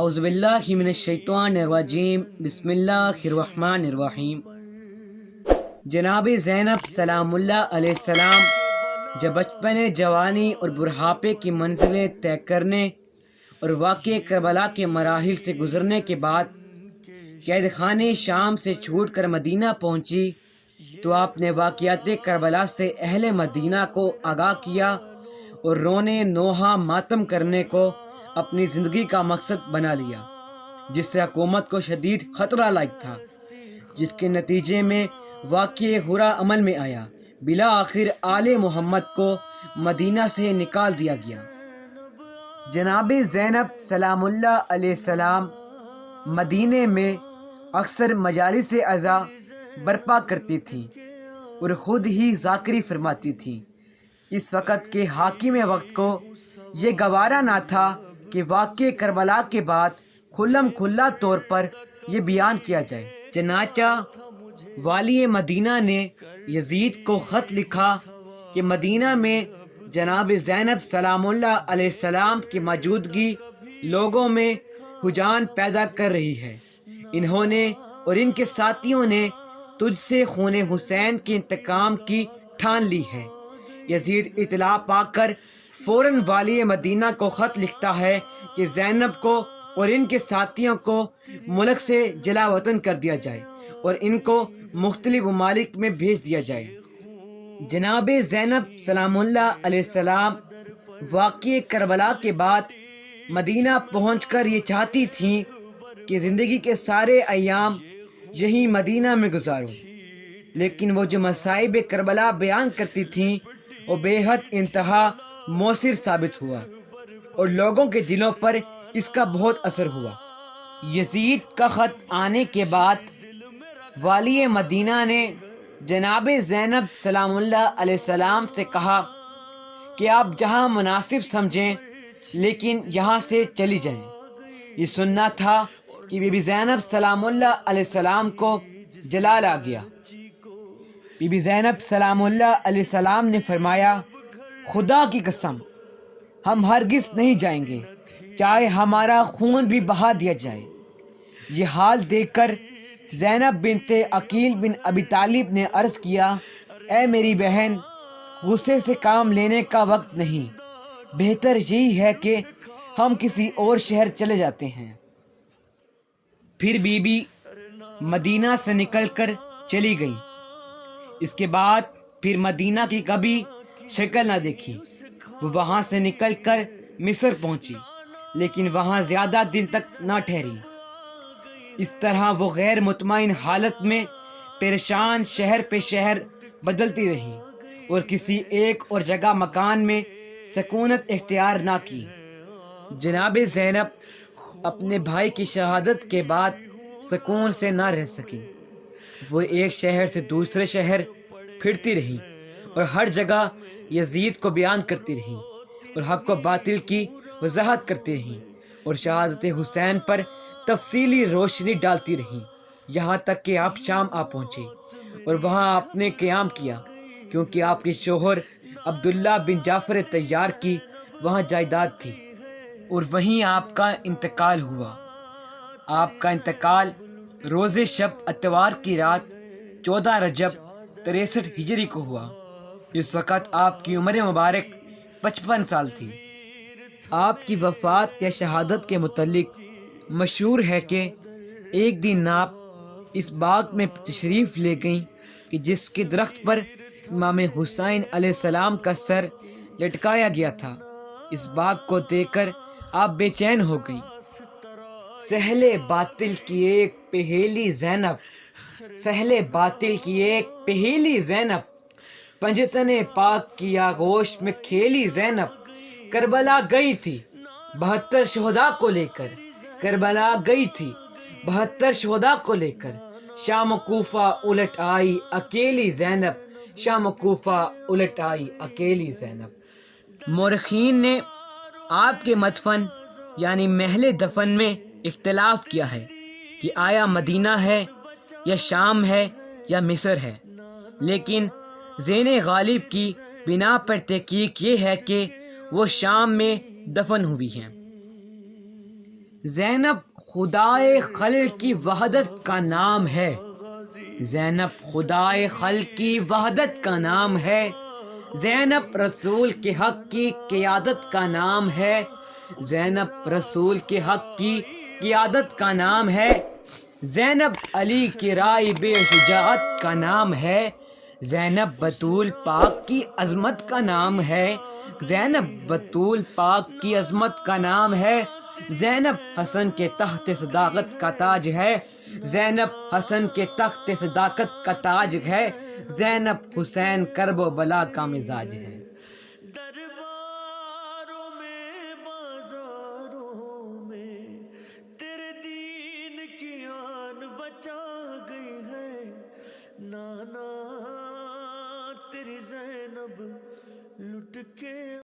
اعوذ باللہ من الشیطان الرجیم بسم اللہ الرحمن الرحیم۔ جناب زینب سلام اللہ علیہ السلام جب بچپن، جوانی اور بڑھاپے کی منزلیں طے کرنے اور واقعہ کربلا کے مراحل سے گزرنے کے بعد قید خانے شام سے چھوٹ کر مدینہ پہنچی تو آپ نے واقعات کربلا سے اہل مدینہ کو آگاہ کیا اور رونے نوحہ ماتم کرنے کو اپنی زندگی کا مقصد بنا لیا، جس سے حکومت کو شدید خطرہ لاحق تھا، جس کے نتیجے میں واقعہ ہرا عمل میں آیا۔ بالآخر آل محمد کو مدینہ سے نکال دیا گیا۔ جناب زینب سلام اللہ علیہ السلام مدینے میں اکثر مجالس عزا برپا کرتی تھیں اور خود ہی ذاکری فرماتی تھیں۔ اس وقت کے حاکم وقت کو یہ گوارا نہ تھا کہ واقعہ کربلا کے بعد کھلم کھلا طور پر یہ بیان کیا جائے۔ چنانچہ والی مدینہ نے یزید کو خط لکھا کہ مدینہ میں جناب زینب سلام اللہ علیہ السلام کی موجودگی لوگوں میں ہجان پیدا کر رہی ہے۔ انہوں نے اور ان کے ساتھیوں نے تجھ سے خون حسین کے انتقام کی ٹھان لی ہے۔ یزید اطلاع پا کر فوراً والی مدینہ کو خط لکھتا ہے کہ زینب کو اور ان کے ساتھیوں کو ملک سے جلا وطن کر دیا جائے اور ان کو مختلف ممالک میں بھیج دیا جائے۔ جناب زینب سلام اللہ علیہ السلام واقعہ کربلا کے بعد مدینہ پہنچ کر یہ چاہتی تھیں کہ زندگی کے سارے ایام یہی مدینہ میں گزاروں، لیکن وہ جو مصائب کربلا بیان کرتی تھیں وہ بے حد انتہا مؤثر ثابت ہوا اور لوگوں کے دلوں پر اس کا بہت اثر ہوا۔ یزید کا خط آنے کے بعد والی مدینہ نے جناب زینب سلام اللہ علیہ السلام سے کہا کہ آپ جہاں مناسب سمجھیں لیکن یہاں سے چلی جائیں۔ یہ سننا تھا کہ بی بی زینب سلام اللہ علیہ السلام کو جلال آ گیا۔ بی بی زینب سلام اللہ علیہ السلام نے فرمایا، خدا کی قسم ہم ہرگز نہیں جائیں گے، چاہے ہمارا خون بھی بہا دیا جائے۔ یہ حال دیکھ کر زینب بنت عقیل بن ابی طالب نے عرض کیا، اے میری بہن، غصے سے کام لینے کا وقت نہیں، بہتر یہی ہے کہ ہم کسی اور شہر چلے جاتے ہیں۔ پھر بی بی مدینہ سے نکل کر چلی گئی۔ اس کے بعد پھر مدینہ کی کبھی شکل نہ دیکھی۔ وہ وہاں سے نکل کر مصر پہنچی، لیکن وہاں زیادہ دن تک نہ ٹھہری۔ اس طرح وہ غیر مطمئن حالت میں پریشان شہر پہ شہر بدلتی رہی اور کسی ایک اور جگہ مکان میں سکونت اختیار نہ کی۔ جناب زینب اپنے بھائی کی شہادت کے بعد سکون سے نہ رہ سکی۔ وہ ایک شہر سے دوسرے شہر پھرتی رہی اور ہر جگہ یزید کو بیان کرتی رہی اور حق و باطل کی وضاحت کرتی رہی اور شہادت حسین پر تفصیلی روشنی ڈالتی رہی، یہاں تک کہ آپ شام آ پہنچے اور وہاں آپ نے قیام کیا، کیونکہ آپ کے شوہر عبداللہ بن جعفر طیار کی وہاں جائیداد تھی اور وہیں آپ کا انتقال ہوا۔ آپ کا انتقال روز شب اتوار کی رات 14 رجب 63 ہجری کو ہوا۔ اس وقت آپ کی عمر مبارک 55 سال تھی۔ آپ کی وفات یا شہادت کے متعلق مشہور ہے کہ ایک دن آپ اس باغ میں تشریف لے گئیں کہ جس کے درخت پر امام حسین علیہ السلام کا سر لٹکایا گیا تھا۔ اس باغ کو دیکھ کر آپ بے چین ہو گئیں۔ سہل باطل کی ایک پہیلی زینب، سہل باطل کی ایک پہیلی زینب، پنجتن پاک کی آغوش میں کھیلی زینب، کربلا گئی تھی 72 شہداء کو لے کر، کربلا گئی تھی 72 شہداء کو لے کر، شام و کوفہ الٹ آئی اکیلی زینب، شام و کوفہ الٹ آئی اکیلی زینب۔ مورخین نے آپ کے مدفن یعنی محل دفن میں اختلاف کیا ہے کہ آیا مدینہ ہے یا شام ہے یا مصر ہے، لیکن ذہن غالب کی بنا پر تحقیق یہ ہے کہ وہ شام میں دفن ہوئی ہیں۔ زینب خدائے خلق کی وحدت کا نام ہے، زینب خدائے خلق کی وحدت کا نام ہے، زینب رسول کے حق کی قیادت کا نام ہے، زینب رسول کے حق کی قیادت کا نام ہے، زینب علی کی رائے بے شجاعت کا نام ہے، زینب بطول پاک کی عظمت کا نام ہے، زینب بطول پاک کی عظمت کا نام ہے، زینب حسن کے تخت صداقت کا تاج ہے، زینب حسن کے تخت صداقت کا تاج ہے، زینب حسین کرب و بلا کا مزاج ہے۔ درباروں میں بازاروں میں تیرے دین کی آن بچا گئی ہے، نانا تیری زینب لٹ کے